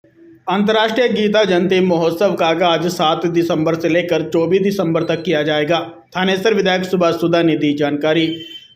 अंतर्राष्ट्रीय गीता जयंती महोत्सव का आगाज 7 दिसंबर से लेकर 24 दिसंबर तक किया जाएगा। थानेसर विधायक सुभाष सुधा ने दी जानकारी।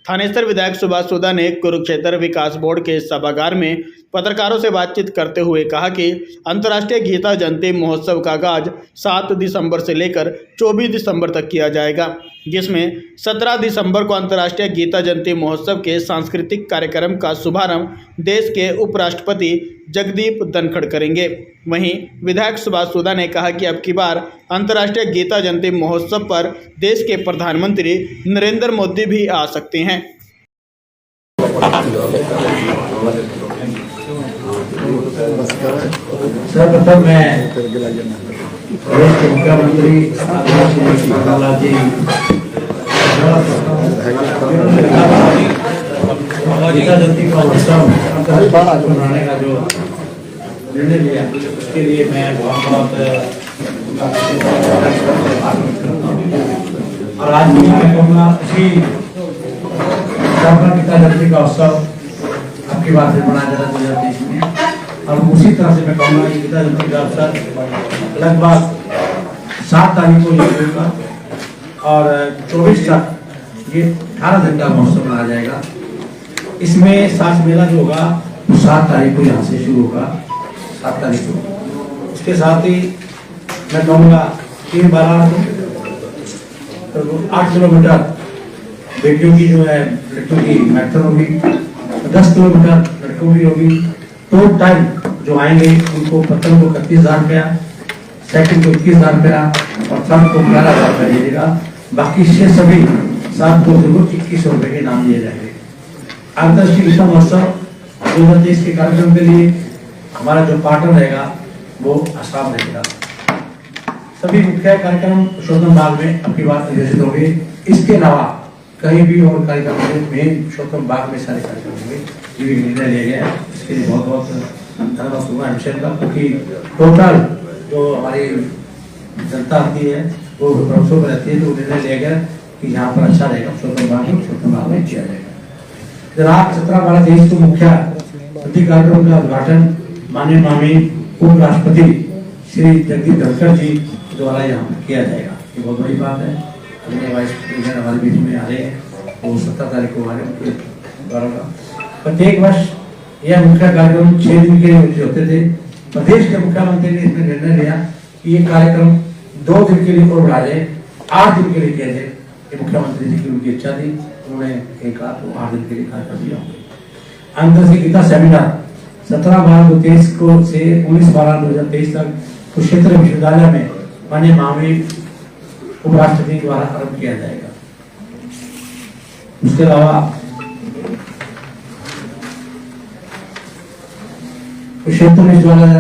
थानेसर विधायक सुभाष सुधा ने कुरुक्षेत्र विकास बोर्ड के सभागार में पत्रकारों से बातचीत करते हुए कहा कि अंतर्राष्ट्रीय गीता जयंती महोत्सव का आगाज 7 दिसंबर से लेकर 24 दिसंबर तक किया जाएगा, जिसमें 17 दिसंबर को अंतर्राष्ट्रीय गीता जयंती महोत्सव के सांस्कृतिक कार्यक्रम का शुभारंभ देश के उपराष्ट्रपति जगदीप धनखड़ करेंगे। वहीं विधायक सुभाष सुधा ने कहा कि अब की बार अंतर्राष्ट्रीय गीता जयंती महोत्सव पर देश के प्रधानमंत्री नरेंद्र मोदी भी आ सकते हैं। सर्वप्रथम मैं प्रदेश के मुख्यमंत्री गीता जयंती का उत्सव मनाने का जो निर्णय लिया उसके लिए मैं बहुत और आज भी मैं कहूँगा उसी गीता जयंती का उत्सव आपकी बात से मनाया जा रहा है देश में। और उसी तरह से मैं कहूँगा कि गीता जयंती का अवसर लगभग 7 तारीख को ये होगा और 24 तक ये 18 दिन का महोत्सव मनाया जाएगा। इसमें साथ मेला जो होगा वो 7 तारीख को यहाँ से शुरू होगा, 7 तारीख को। उसके साथ ही मैं कहूँगा 8 किलोमीटर बेटियों की जो है लड़कियों की मैराथन होगी, 10 किलोमीटर लड़कों की होगी। टोटल जो आएंगे उनको प्रथम को 31,000 रुपया, सेकंड को 21,000 रुपया और थर्ड को 11,000 रुपया दिएगा। बाकी शेष सभी 7 को 2100 रुपये के नाम दिए जाएंगे। अंतर्राष्ट्रीय गीता महोत्सव 2023 के कार्यक्रम के लिए हमारा जो पार्टनर रहेगा वो असम रहेगा। सभी मुख्य कार्यक्रम पुरुषोत्तम बाग में अपनी बात आयोजित होंगे। इसके अलावा कहीं भी और कार्यक्रम में पुरुषोत्तम बाग में सारे कार्यक्रम होंगे। ये भी निर्णय लिया गया है, इसके लिए बहुत बहुत धन्यवाद दूंगा एडमिशन का, क्योंकि टोटल जो हमारी जनता आती है वो भरोसों पर रहती है, तो निर्णय लिया गया कि यहाँ पर अच्छा रहेगा पुरुषोत्तम बाग में किया जाएगा। जनाब 17-12-23 को मुख्य अतिथि कार्यक्रम का उद्घाटन माननीय उपराष्ट्रपति श्री जगदीप धनखड़ जी द्वारा यहाँ पर किया जाएगा। ये बहुत बड़ी बात है। वाइस प्रेसिडेंट हमारे बीच में आ रहे हैं, वो 17 तारीख को हमारे उनके द्वारा प्रत्येक वर्ष यह मुख्य कार्यक्रम 6 दिन के लिए होते थे। प्रदेश के मुख्यमंत्री ने इसमें निर्णय लिया कि ये कार्यक्रम 2 दिन के लिए और बढ़ा जाए, 8 दिन के लिए किया जाए। ये मुख्यमंत्री जी की उनकी इच्छा थी, उन्होंने एक 8 दिन के लिए कार्यक्रम दिया। अंतर्राष्ट्रीय गीता सेमिनार 17-12-23 को से 19-12-2023 तक कुरुक्षेत्र विश्वविद्यालय में माननीय महावीर उपराष्ट्रपति द्वारा आरंभ किया जाएगा। उसके अलावा कुरुक्षेत्र विश्वविद्यालय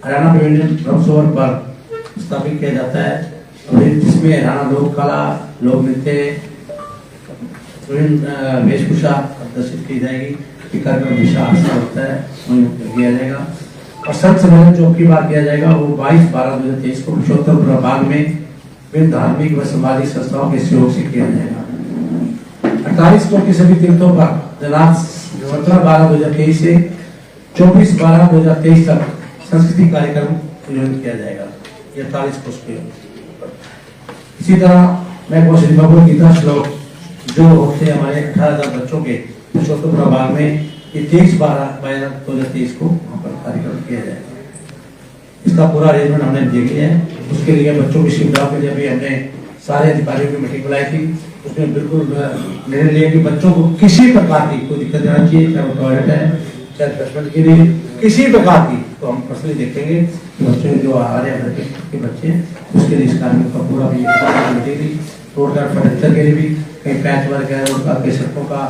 हरियाणा पवेलियन ब्रह्मसरोवर पर स्थापित किया जाता है, जिसमें हरियाणा लोक कला, लोक नृत्य, वेशभूषा प्रदर्शित की जाएगी। कार्यक्रम विशाल होता है, किया जाएगा। और संत सम्मेलन जो की बात किया जाएगा वो 22-12-2023 को पुरुषोत्तम बाग में विभिन्न धार्मिक व सामाजिक संस्थाओं के सहयोग से किया जाएगा। 48 को की सभी तीर्थों पर जनाब 17-12-2023 से 24-12-2023 तक सांस्कृतिक कार्यक्रम आयोजित किया जाएगा। 48 को इसी तरह मैं कोशिश भगवद गीता श्लोक जो होते हमारे 18,000 बच्चों के पुरुषोत्तम बाग में 23-12-2023 को वहाँ पर कार्यक्रम किया जाएगा। इसका पूरा अरेंजमेंट हमने देख लिया है। उसके लिए बच्चों की सुविधा के लिए भी हमने सारे अधिकारियों की मीटिंग बुलाई थी। उसमें बिल्कुल निर्णय लिया कि बच्चों को किसी प्रकार की कोई दिक्कत नहीं आनी चाहिए, चाहे वो टॉयलेट है, चाहे रिफ्रेशमेंट के लिए किसी प्रकार की, तो हम पर्सनली देखेंगे कि बच्चे जो आ रहे हैं के बच्चे उसके लिए इस कार्य का पूरा भी मीटिंग थी। रोड फर्नीचर के लिए भी कहीं पैच वर्क है, उनका कई सड़कों का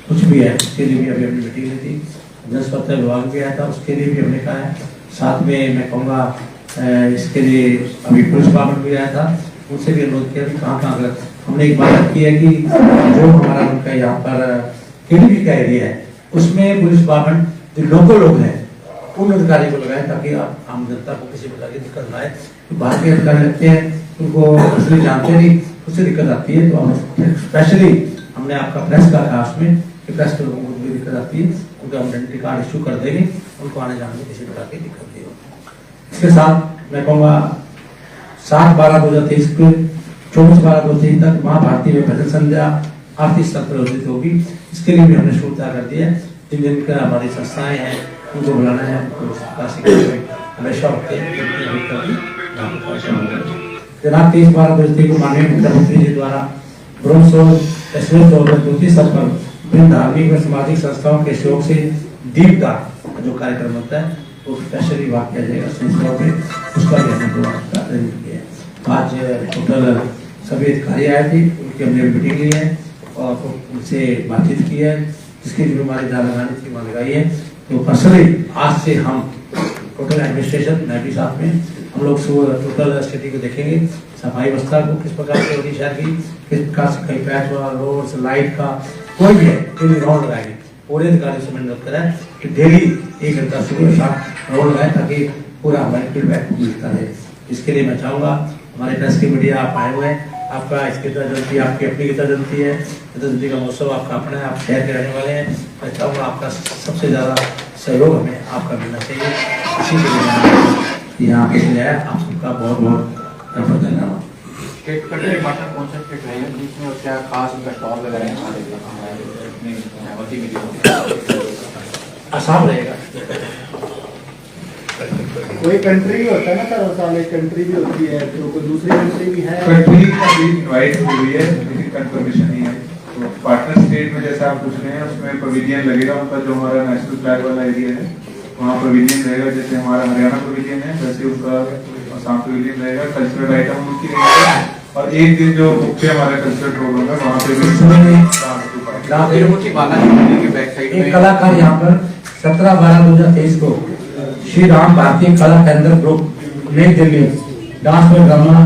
कुछ भी है, उसके लिए भी अभी अपनी मीटिंग ली थी। जनस्वास्थ्य विभाग भी आया था, उसके लिए भी हमने कहा है। साथ में मैं कहूँगा इसके लिए अभी पुलिस डिपार्टमेंट भी आया था, उनसे भी अनुरोध किया कि कहाँ हमने एक बात की है कि जो हमारा उनका यहाँ पर केडीपी का एरिया है उसमें पुलिस डिपार्टमेंट जो लोकल लोग हैं उन अधिकारी को लगाए, ताकि आम जनता को किसी प्रकार की दिक्कत ना आए। तो बाहर के अधिकारी लगते हैं, उनको असली जानते नहीं, उससे दिक्कत आती है। तो हम स्पेशली हमने आपका प्रेस का कहा उसमें कि प्रेस के लोगों को भी दिक्कत आती है, उनका आइडेंटिटी कार्ड इशू कर देंगे, उनको आने जाने में किसी प्रकार की दिक्कत नहीं होगी। इसके साथ मैं कहूँगा 7/12/2023 को 24/12/2023 तक माँ भारती में भजन संध्या आरती स्तर पर आयोजित होगी। इसके लिए भी हमने शुरू तय कर दिया है। जिन जिनका हमारी संस्थाएं हैं उनको बुलाना है, हमेशा होते हैं। जनाब 23/12/2023 को माननीय मुख्यमंत्री जी द्वारा ब्रह्मसोल द्वितीय स्तर पर विभिन्न धार्मिक व सामाजिक संस्थाओं के सहयोग से दीपदान जो कार्यक्रम होता है वो स्पेशली बात किया जाएगा संस्थाओं पे, उसका भी हमने अरेंज किया है। आज टोटल सभी अधिकारी आए थे, उनकी हमने मीटिंग ली है और उनसे बातचीत की है, जिसकी जिम्मेदारी जहाँ लगानी थी वहाँ लगाई है। तो पर्सनली आज से हम टोटल एडमिनिस्ट्रेशन मैं भी साथ में हम लोग टोटल स्थिति को देखेंगे, सफाई व्यवस्था को किस प्रकार से होगी शहर की, किस प्रकार से कहीं पैच हुआ, रोड्स, लाइट का कोई भी है डेली राउंड लगाएंगे। पूरे अधिकारी से मैंने करा है कि डेली 1 घंटा सुबह शाम राउंड लगाए ताकि पूरा हमारे फीडबैक मिलता रहे। इसके लिए मैं चाहूँगा हमारे प्रेस की मीडिया आप आए हुए हैं, आपका इसकी जयंती आपकी अपनी गीता जयंती है, गीता जयंती का महोत्सव आपका अपना है, आप शहर के रहने वाले हैं। मैं चाहूँगा आपका सबसे ज़्यादा सहयोग हमें आपका मिलना चाहिए। इसी के लिए यहाँ के लिए आप सबका बहुत बहुत धन्यवाद। कौन सा स्टेट रहेगा बीच में और क्या खास उनका स्टॉल वगैरह आसाम रहेगा। कोई कंट्री भी होता है ना सर, और साल एक कंट्री भी होती है, तो कोई दूसरी कंट्री भी है? कंट्री का भी इनवाइट हुई है लेकिन कंफर्मेशन नहीं है। तो पार्टनर स्टेट में जैसा आप पूछ रहे हैं उसमें पवेलियन लगेगा, उनका जो हमारा नेशनल फ्लैग वाला एरिया है वहाँ पवेलियन रहेगा। जैसे हमारा हरियाणा पवेलियन है वैसे उनका आसाम पवेलियन रहेगा। कल्चरल आइटम उनकी रहेगा और एक दिन जो मुख्य हमारा कल्चरल प्रोग्राम है वहाँ पे भी एक कलाकार यहाँ पर 17/12/2023 को श्री राम भारतीय कला केंद्र ग्रुप नई दिल्ली डांस और ड्रामा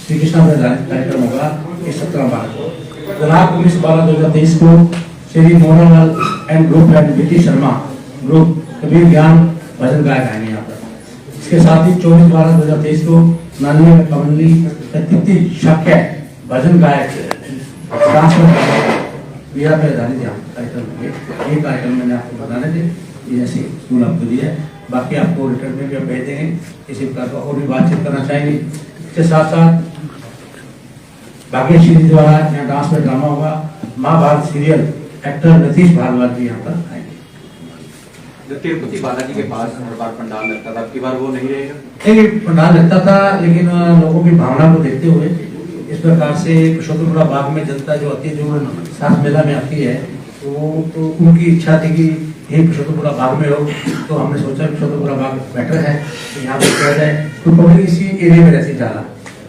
श्री कृष्णा पर कार्यक्रम होगा। ये 17/12 को जनाब 19/12/2023 को Shri Mohanlal and group and BT Sharma group Kabir ज्ञान भजन गायक आएंगे यहाँ पर। इसके साथ ही 24/12/2023 को माननीय कमली तिथि शक्य भजन गायक डांस वीरा पे कार्यक्रम ये कार्यक्रम मैंने आपको बताने थे, ये ऐसे स्कूल आपको दिया है। बाकी आपको रिटर्न में भी हम भेज देंगे, किसी प्रकार का और भी बातचीत करना चाहेंगे। इसके साथ साथ भाग्यश्री द्वारा यहाँ डांस में ड्रामा होगा। महाभारत सीरियल एक्टर नीतीश भारद्वाज भी यहाँ पर आएंगे। जो तिरुपति बालाजी के पास हर बार पंडाल लगता था, अब की बार वो नहीं रहेगा? नहीं, पंडाल लगता था लेकिन लोगों की भावना को देखते हुए इस प्रकार से पुरुषोत्तमपुरा बाग में जनता जो आती है, जो साथ मेला में आती है, तो उनकी इच्छा थी कि यही पुरुषोत्तमपुरा बाग में हो, तो हमने सोचा पुरुषोत्तमपुरा बाग बेटर है तो यहाँ पर किया जाए। तो पब्लिक इसी एरिया में रहती ज़्यादा,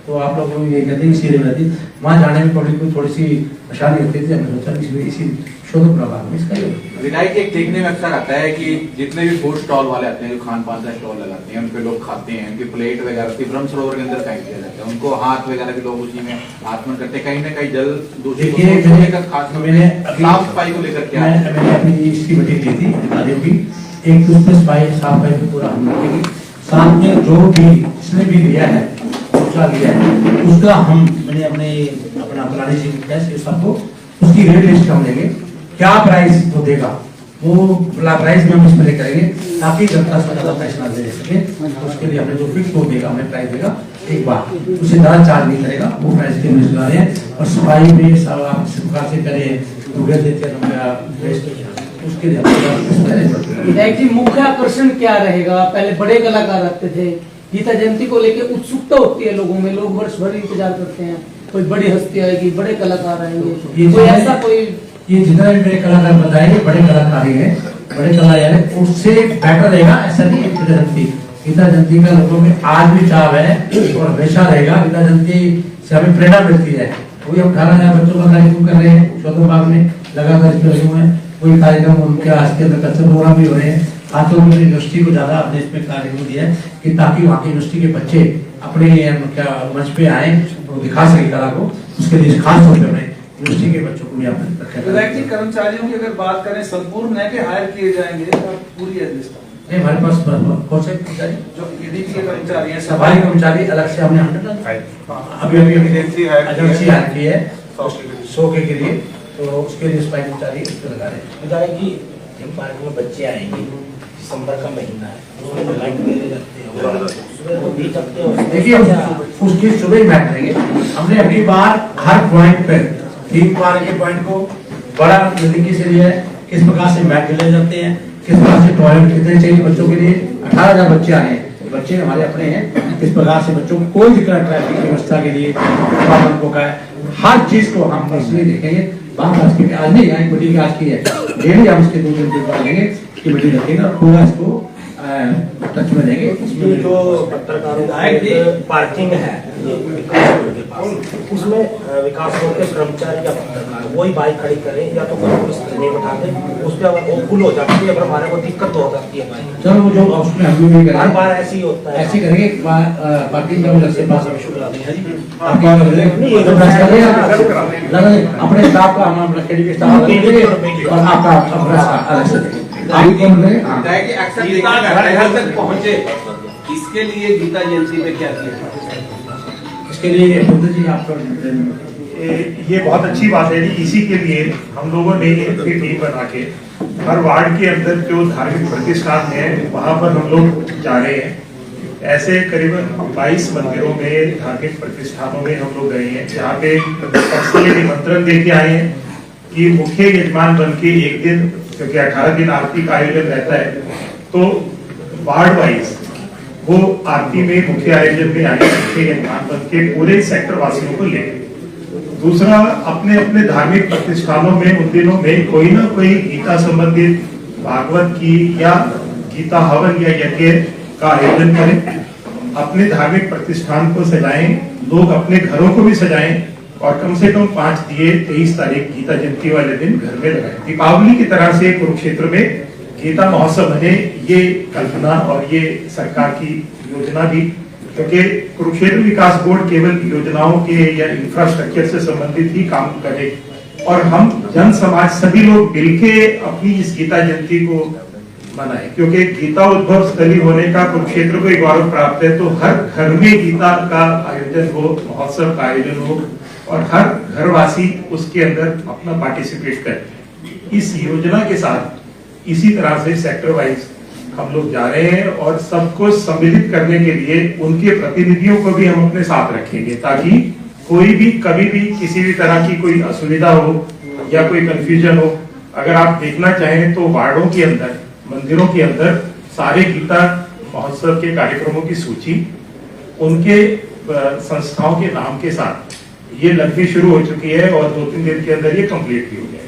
तो आप लोग ये कहते हैं इसी एरिया में रहती, वहाँ जाने में पब्लिक को थोड़ी सी परेशानी होती थी। हमने सोचा इसी पुरुषोत्तमपुरा बाग में इसका ही विनायक एक देखने में अक्सर आता है कि जितने भी फूड स्टॉल वाले आते हैं, जो खान पान का स्टॉल लगाते हैं, उनपे लोग खाते हैं, उनकी प्लेट वगैरह ब्रह्म सरोवर के अंदर फेंक दिया जाता है, उनको हाथ वगैरह भी लोग उसी में आत्मन करते हैं, कहीं ना कहीं जल दूषित खास साफ सफाई को लेकर क्या है? मैंने अपनी इसकी मीटिंग ली थी अधिकारियों की, एक तो उसमें सफाई साफ सफाई पूरा हम रखेंगे। साथ में जो भी इसने भी लिया है लिया है उसका हम मैंने अपना पुरानी जी सबको उसकी रेट लिस्ट हम लेंगे, क्या प्राइस वो देगा वो प्राइस में हम इसमें ले करेंगे ताकि जनता से ज़्यादा प्राइस ना दे सके। उसके लिए हमने जो फिक्स वो देगा, हमें प्राइस देगा एक बार, उससे ज़्यादा चार्ज नहीं करेगा, वो प्राइस के हम ला रहे हैं। और सफाई में आप इस प्रकार से करें देते हैं उसके लिए विधायक जी मुख्य आकर्षण क्या रहेगा? पहले बड़े कलाकार आते थे, गीता जयंती को लेकर उत्सुकता होती है लोगों में, लोग वर्ष भर इंतजार करते हैं कोई बड़ी हस्ती आएगी, बड़े कलाकार आएंगे, कोई ऐसा कोई ये जितना भी बड़े कलाकार बताएंगे बड़े कलाकार ही है, बड़े कलाकार उससे बेटर रहेगा ऐसा नहीं है। गीता जयंती का लोगों में आज भी चाव है और हमेशा रहेगा। गीता जयंती से हमें प्रेरणा मिलती है। वही हम 18,000 बच्चों का कार्यक्रम कर रहे हैं, चौथे बाग में लगातार इसमें लगे हुए हैं। वही कार्यक्रम उनके आज के अंदर कल्चर प्रोग्राम भी हो रहे हैं। आज तो उन्होंने यूनिवर्सिटी को ज्यादा अपने इसमें कार्यक्रम दिया है कि ताकि वहाँ की यूनिवर्सिटी के बच्चे अपने क्या मंच पे आए और दिखा सके कला को, उसके लिए खास तौर पर यूनिवर्सिटी के बच्चों को भी आपने रखा। कर्मचारियों की अगर बात करें संपूर्ण है कि हायर किए जाएंगे पूरी है लिस्ट? नहीं, हमारे पास कौन से कर्मचारी जो ईडीपी के कर्मचारी हैं, सफाई कर्मचारी अलग से हमने अभी एजेंसी हायर की है 100 के लिए, तो उसके लिए सफाई कर्मचारी लगा रहे हैं। विधायक जी थीम पार्क में बच्चे आएंगे, दिसंबर का महीना है, उसमें जो लाइट मेले लगते हैं सुबह को 20 हफ्ते देखिए उसकी सुबह ही मैच करेंगे। हमने अगली बार हर पॉइंट पे थीम पार्क के पॉइंट को बड़ा नजदीकी से लिया है, किस प्रकार से मैच खेले जाते हैं, किस प्रकार से टॉयलेट कितने चाहिए बच्चों के लिए। 18,000 बच्चे आए हैं, बच्चे हमारे अपने हैं, किस प्रकार से बच्चों को कोई दिक्कत ट्रैफिक की व्यवस्था के लिए को का है, हर चीज को हम पर्सनली देखेंगे। बात आज की आज नहीं है, मीटिंग आज की है, डेली हम इसके 2 दिन बाद लेंगे कि मीटिंग रखेंगे और पूरा इसको टच में देंगे। ये जो पत्रकारों की पार्किंग है विकास रोड के पास, उसमें विकास रोड के कर्मचारी या पत्रकार वही बाइक खड़ी करें या तो कोई पुलिस नहीं बैठा दे, उस पर अगर वो फुल हो जाती है, अगर हमारे को दिक्कत तो हो जाती है बाइक। चलो वो जो उसमें हम लोग हर बार ऐसे ही होता है, ऐसे करेंगे पार्किंग का अलग से पास अपने स्टाफ का हम अपना केडी के स्टाफ और आपका अलग से होता है कि अक्सर गीता घर तक पहुंचे, इसके लिए गीता जयंती में क्या किया? इसके लिए बुद्ध जी आपका ये बहुत अच्छी बात है जी। इसी के लिए हम लोगों ने एक टीम बना के हर वार्ड के अंदर जो धार्मिक प्रतिष्ठान है वहां पर हम लोग जा रहे हैं। ऐसे करीबन 22 मंदिरों में, धार्मिक प्रतिष्ठानों में हम लोग गए हैं, जहाँ पे पर्सनली निमंत्रण दे के आए हैं कि मुख्य यजमान बन के एक दिन, क्योंकि 18 दिन आरती का आयोजन रहता है, तो वार्ड वाइज वो आरती में मुख्य आयोजन में आए मुख्य यजमान बन के पूरे सेक्टर वासियों को ले। दूसरा, अपने अपने धार्मिक प्रतिष्ठानों में उन दिनों में कोई ना कोई गीता संबंधित भागवत की या गीता हवन या यज्ञ का आयोजन करें। अपने धार्मिक प्रतिष्ठान को सजाएं, लोग अपने घरों को भी सजाएं और कम से कम 5 दिए 23 तारीख गीता जयंती वाले दिन घर में लगाएं। दीपावली की तरह से कुरुक्षेत्र में गीता महोत्सव बने, ये कल्पना और ये सरकार की योजना भी, क्योंकि कुरुक्षेत्र विकास बोर्ड केवल योजनाओं के या इंफ्रास्ट्रक्चर से संबंधित ही काम करे और हम जन समाज सभी लोग मिलके अपनी इस गीता जयंती को मनाए, क्योंकि गीता उद्भव स्थली होने का कुरुक्षेत्र को एक गौरव प्राप्त है। तो हर घर में गीता का आयोजन हो, महोत्सव का आयोजन हो और हर घरवासी उसके अंदर अपना पार्टिसिपेट करे। इस योजना के साथ इसी तरह से सेक्टर वाइज हम लोग जा रहे हैं और सबको सम्मिलित करने के लिए उनके प्रतिनिधियों को भी हम अपने साथ रखेंगे, ताकि कोई भी कभी भी किसी भी तरह की कोई असुविधा हो या कोई कंफ्यूजन हो। अगर आप देखना चाहें तो वार्डों के अंदर, मंदिरों के अंदर सारे गीता महोत्सव के कार्यक्रमों की सूची उनके संस्थाओं के नाम के साथ ये लगनी शुरू हो चुकी है और 2-3 दिन के अंदर ये कंप्लीट भी हो जाएगी।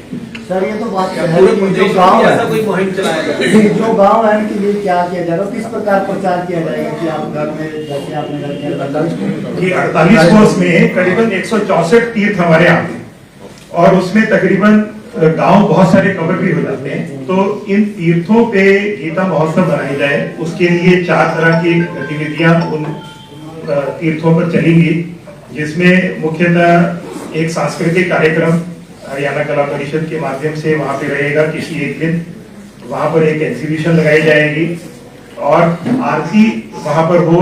सर ये तो बात है, जो गाँव है, कोई मुहिम चलाएगा, जो गाँव है उनके लिए क्या किया जाएगा, किस प्रकार प्रचार किया जाएगा कि आप घर में जैसे आपने घर के 48 कोर्स में करीबन 164 तीर्थ हमारे आते हैं और उसमें तकरीबन गांव बहुत सारे कवर भी हो जाते हैं। तो इन तीर्थों पे गीता महोत्सव बनाई जाए, उसके लिए 4 तरह की गतिविधियां उन तीर्थों पर चलेंगी, जिसमें मुख्यतः एक सांस्कृतिक कार्यक्रम हरियाणा कला परिषद के माध्यम से वहां पे रहेगा किसी एक दिन, वहां पर एक एग्जीबिशन लगाई जाएगी और आरती वहां पर हो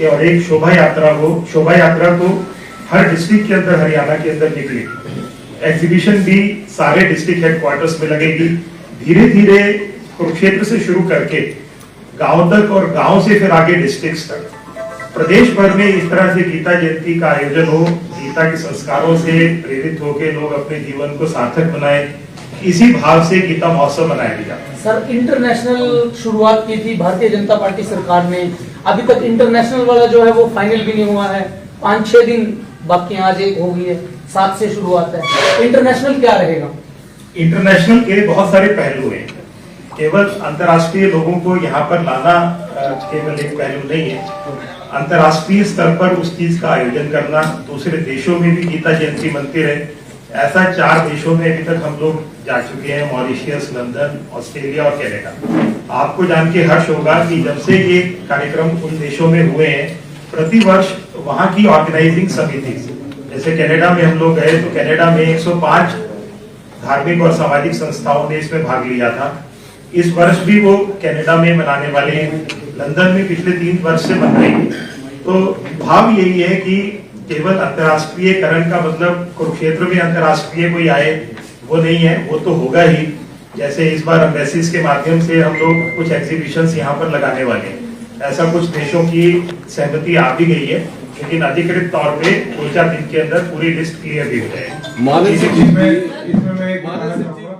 और एक शोभा यात्रा हो। शोभा यात्रा तो हर डिस्ट्रिक्ट के अंदर, हरियाणा के अंदर निकलेगी। एग्जीबिशन भी सारे डिस्ट्रिक्ट हेडक्वार्टर्स में लगेगी। धीरे धीरे कुरुक्षेत्र से शुरू करके गांव तक और गांव से फिर आगे डिस्ट्रिक्ट्स तक प्रदेश भर में इस तरह से गीता जयंती का आयोजन हो। गीता के संस्कारों से प्रेरित होकर लोग अपने जीवन को सार्थक बनाए, इसी भाव से गीता महोत्सव मनाया गया। सर, इंटरनेशनल शुरुआत की थी भारतीय जनता पार्टी सरकार ने, अभी तक इंटरनेशनल वाला जो है वो फाइनल भी नहीं हुआ है, 5-6 दिन बाकी, आज एक हो गई है, 7 से शुरुआत है। इंटरनेशनल क्या रहेगा? इंटरनेशनल के बहुत सारे पहलू हैं, केवल अंतर्राष्ट्रीय लोगों को यहाँ पर लाना केवल एक पहलू नहीं है। अंतर्राष्ट्रीय स्तर पर उस चीज का आयोजन करना, दूसरे देशों में भी गीता जयंती मनती रहे, ऐसा 4 देशों में अभी तक हम लोग जा चुके हैं, मॉरिशियस, लंदन, ऑस्ट्रेलिया और कनाडा। आपको जान के हर्ष होगा कि जब से ये कार्यक्रम उन देशों में हुए हैं, प्रतिवर्ष वहाँ की ऑर्गेनाइजिंग समिति, जैसे कनाडा में हम लोग गए तो कनाडा में 105 धार्मिक और सामाजिक संस्थाओं ने इसमें भाग लिया था। इस वर्ष भी वो कनाडा में मनाने वाले हैं, लंदन में पिछले 3 वर्ष से बन रही है। तो भाव यही है कि केवल अंतर्राष्ट्रीयकरण का मतलब कुरुक्षेत्र में अंतर्राष्ट्रीय कोई आए वो नहीं है, वो तो होगा ही, जैसे इस बार एम्बेसीज के माध्यम से हम लोग कुछ एग्जीबिशंस यहाँ पर लगाने वाले हैं। ऐसा कुछ देशों की सहमति आ भी गई है, लेकिन अधिकृत तौर पे 2-4 दिन के अंदर पूरी लिस्ट क्लियर भी हो जाएगी। इसमें मैं एक बताना चाहूंगा।